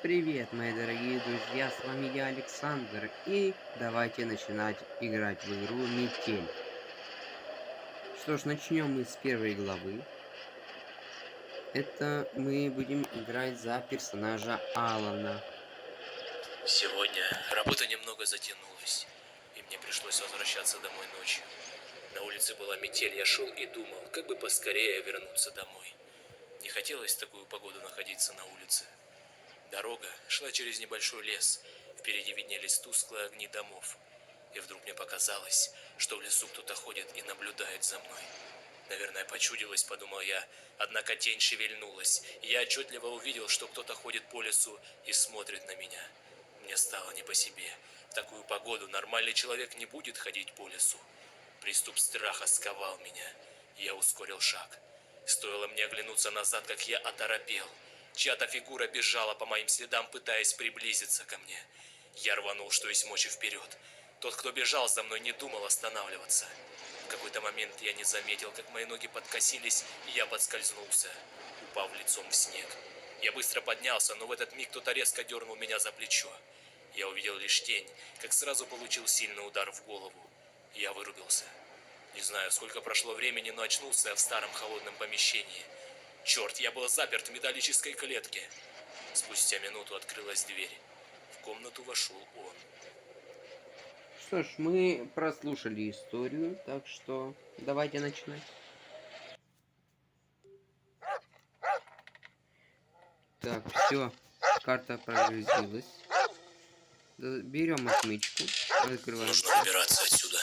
привет, мои дорогие друзья, с вами я, Александр, и давайте начинать играть в игру Метель. Что ж, начнем мы с первой главы. Это мы будем играть за персонажа Алана. Сегодня работа немного затянулась, и мне пришлось возвращаться домой ночью. На улице была метель, я шел и думал, как бы поскорее вернуться домой. Не хотелось в такую погоду находиться на улице. Дорога шла через небольшой лес, впереди виднелись тусклые огни домов. И вдруг мне показалось, что в лесу кто-то ходит и наблюдает за мной. Наверное, почудилось, подумал я, однако тень шевельнулась, и я отчетливо увидел, что кто-то ходит по лесу и смотрит на меня. Мне стало не по себе. В такую погоду нормальный человек не будет ходить по лесу. Приступ страха сковал меня. Я ускорил шаг. Стоило мне оглянуться назад, как я оторопел. Чья-то фигура бежала по моим следам, пытаясь приблизиться ко мне. Я рванул, что есть мочи, вперед. Тот, кто бежал за мной, не думал останавливаться. В какой-то момент я не заметил, как мои ноги подкосились, и я подскользнулся, упав лицом в снег. Я быстро поднялся, но в этот миг кто-то резко дернул меня за плечо. Я увидел лишь тень, как сразу получил сильный удар в голову. Я вырубился. Не знаю, сколько прошло времени, но очнулся я в старом холодном помещении. Черт, я был заперт в металлической клетке. Спустя минуту открылась дверь. В комнату вошел он. Что ж, мы прослушали историю, так что давайте начинать. Так, все, карта прогрузилась. Берем отмычку, открываем. Нужно выбираться отсюда.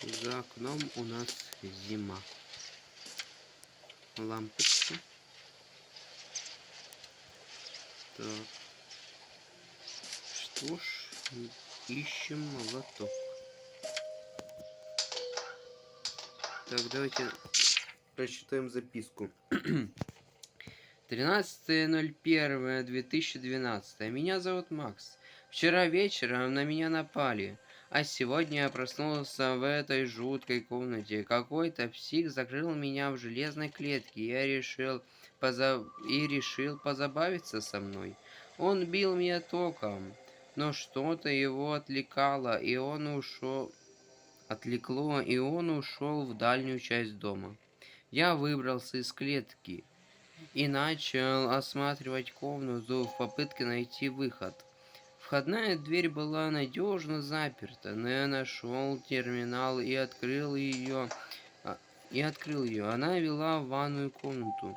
За окном у нас зима. Лампочка. Так. Что ж, ищем молоток. Так, давайте прочитаем записку. 13.01.2012. Меня зовут Макс. Вчера вечером на меня напали, а сегодня я проснулся в этой жуткой комнате. Какой-то псих закрыл меня в железной клетке. Я решил позабавиться со мной. Он бил меня током, но что-то его отвлекло, и он ушел в дальнюю часть дома. Я выбрался из клетки и начал осматривать комнату в попытке найти выход. Входная дверь была надежно заперта, но я нашел терминал и открыл ее. Она вела в ванную комнату.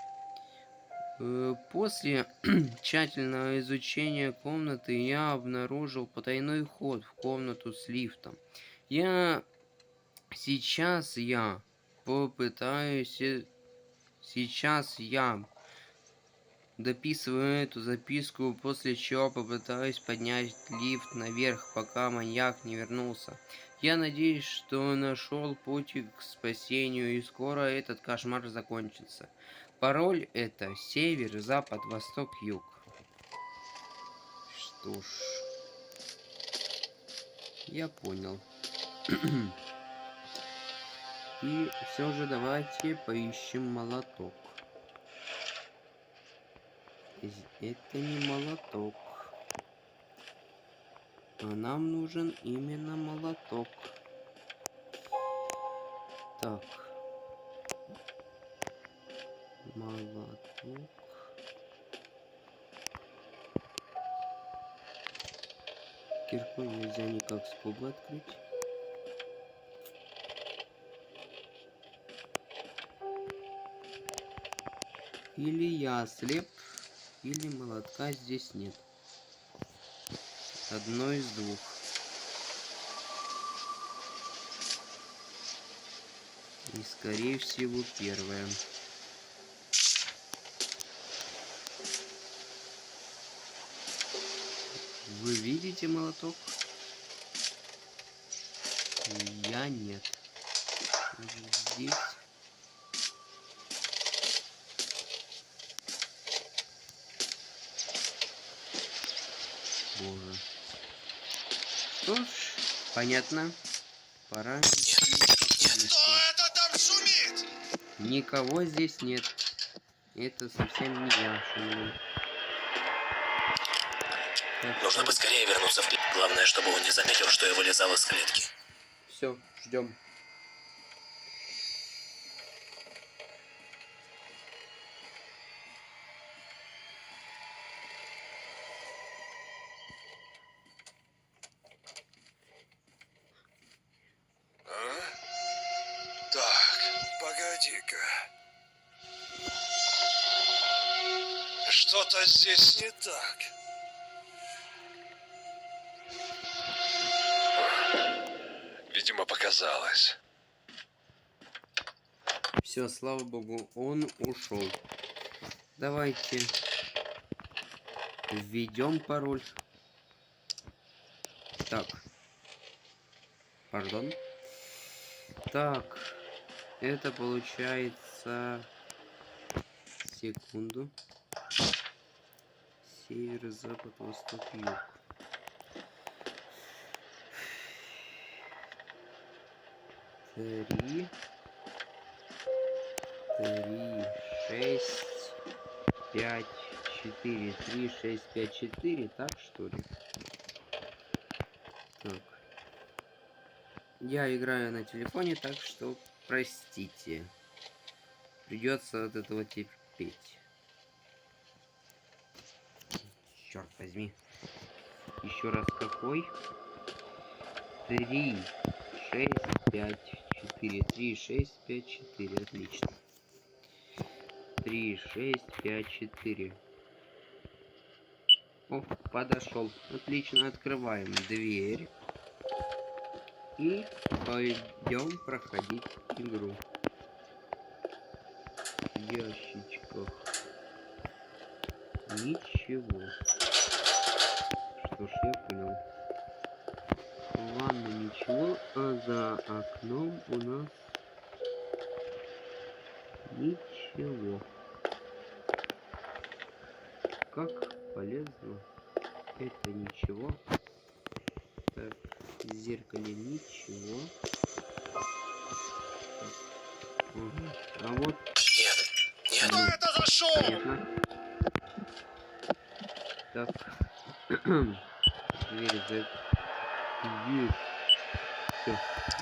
После тщательного изучения комнаты я обнаружил потайной ход в комнату с лифтом. Сейчас я дописываю эту записку, после чего попытаюсь поднять лифт наверх, пока маньяк не вернулся. Я надеюсь, что нашел путь к спасению, и скоро этот кошмар закончится. Пароль это север, запад, восток, юг. Что ж, я понял. И все же давайте поищем молоток. Это не молоток. А нам нужен именно молоток. Так. Молоток. Кирку нельзя никак скобу открыть. Или я слеп, или молотка здесь нет. Одно из двух. И скорее всего первое. Вы видите молоток? Я нет. Здесь. Боже. Что ж, понятно. Пора. Нет, кто это Никого здесь нет. Это совсем не я шумлю. Нужно поскорее вернуться в клетку. Главное, чтобы он не заметил, что я вылезал из клетки. Все, ждем. Так, погоди-ка. Что-то здесь не так. Видимо, показалось. Все, слава богу, он ушел. Давайте введем пароль. Так. Пардон. Так. Это получается... Секунду. Север, запад, восток, юг. Три, 6, 5, 4. 3, 6, 5, 4. Так, что ли? Так. Я играю на телефоне, так что простите. Придется от этого терпеть. Черт возьми. Еще раз какой? 3, 6, 5, 4. 3, 6, 5, 4. Отлично. 3, 6, 5, 4. О, подошел. Отлично, открываем дверь. И пойдем проходить игру. В ящичках ничего. Что ж, я понял. Ладно, ничего. А за окном у нас ничего. Как полезно. Это ничего. Так, в зеркале ничего. Ага. А вот... Нет. Что это за шум? Понятно. Так. Дверь за... Дверь. Все,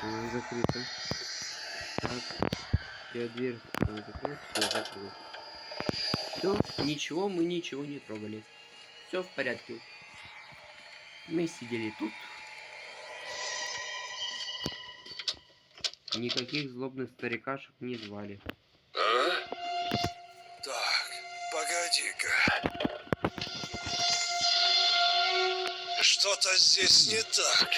она закрыта. Так. Я дверь закрыл. Все, закрыл. Все, ничего, мы ничего не трогали. Все в порядке. Мы сидели тут. Никаких злобных старикашек не звали. А? Так, погоди-ка. Что-то здесь не так.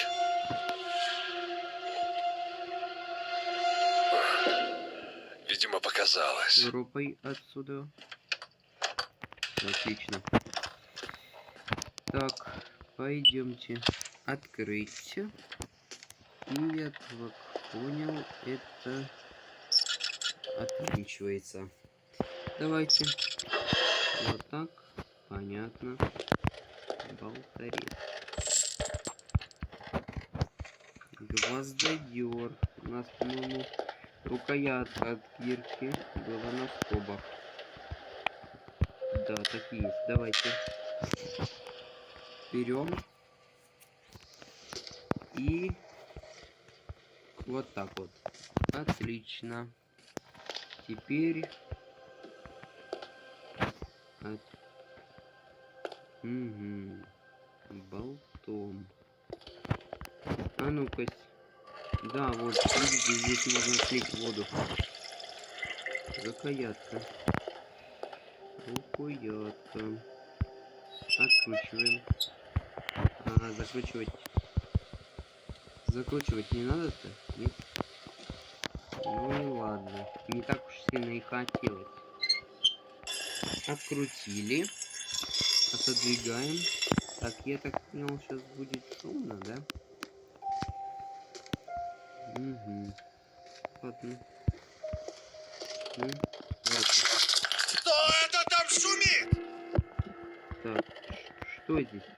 Видимо, показалось. Рупай отсюда. Отлично. Так, пойдемте. Открыть. И я так понял, это отвинчивается. Давайте. Вот так. Понятно. Болторез. Гвоздодер. У нас, по-моему, рукоятка от кирки была на скобах. Да, так и есть. Давайте. Берем. И вот так вот. Отлично. Теперь... Угу. Болтом. А ну-ка. Да, вот, видите, здесь можно слить воду. Рукоятка. Рукоятка. Откручиваем. Ага, закручивать. Закручивать не надо-то? Нет? Ну и ладно. Не так уж сильно и хотелось. Открутили. Отодвигаем. Так, я так понял, сейчас будет шумно, да? Угу. Ладно. Ну, давайте. Кто это там шумит? Так, что здесь?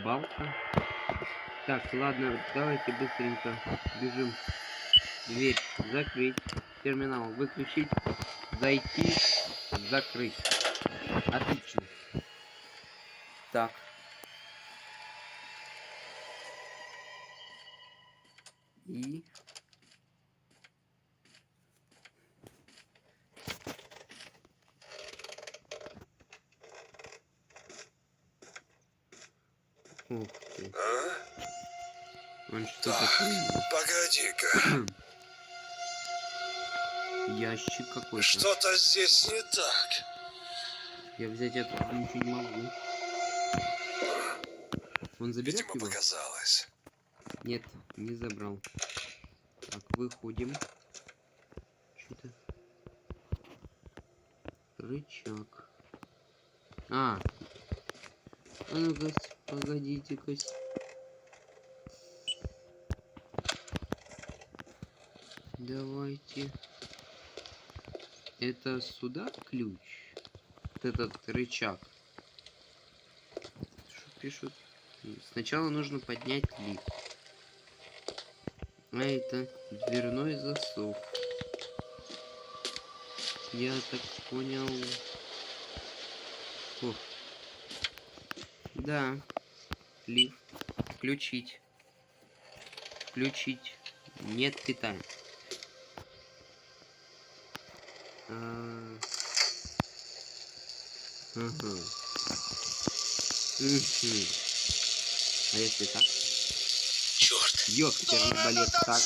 Балка. Так, ладно, давайте быстренько бежим. Дверь закрыть. терминал. Выключить. Зайти. Закрыть. Отлично. Так. И... Ух ты. А? Он что Так, такое? погоди-ка. Ящик какой-то. Что-то здесь не так. Я взять это ничего не могу. Он заберет Видимо, его? показалось. Нет, не забрал. Так, выходим. Что-то. Рычаг. А ну-ка, погодите-ка. Давайте. Это сюда ключ? Вот этот рычаг. Что пишут? Сначала нужно поднять лифт. А это дверной засов. Я так понял. О. Да. Лифт. Включить. Включить. Нет питания. Ага. Угу. А если так? Черт! Ёптерный балет. Так.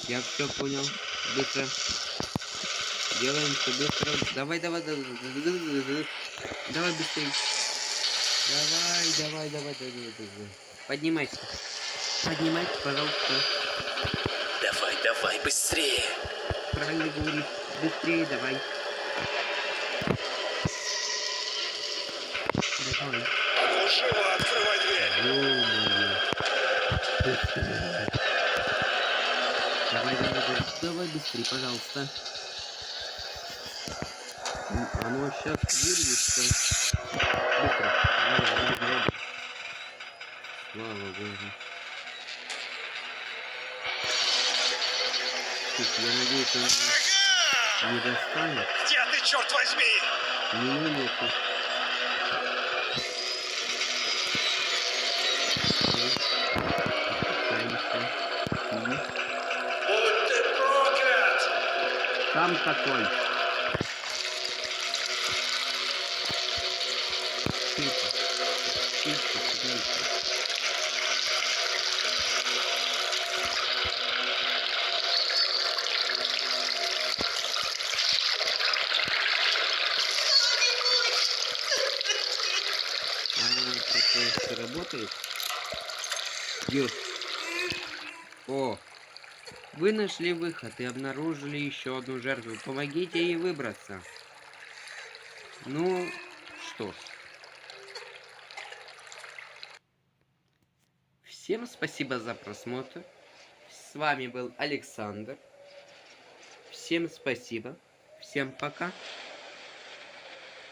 Я все понял. Быстро. Делаем все быстро. Давай, давай, давай. Давай быстрее. Давай. Поднимайся. Поднимайся, пожалуйста. Давай, быстрее! Правильно говоришь. Быстрее давай. Давай. Ну, живо, открывай дверь. Ё-моё. Давай быстрее, пожалуйста. Оно сейчас вырвется. Быстро. Давай. Слава Богу. Слушай, я надеюсь, он Ага! не достанет. Где ты, черт возьми? Меня нету. Опускаемся. Будь ты проклят! Там такой. Тихо, подальше. Это работает? О! Вы нашли выход и обнаружили еще одну жертву. Помогите ей выбраться. Ну, что ж. Всем спасибо за просмотр. С вами был Александр. Всем спасибо. Всем пока.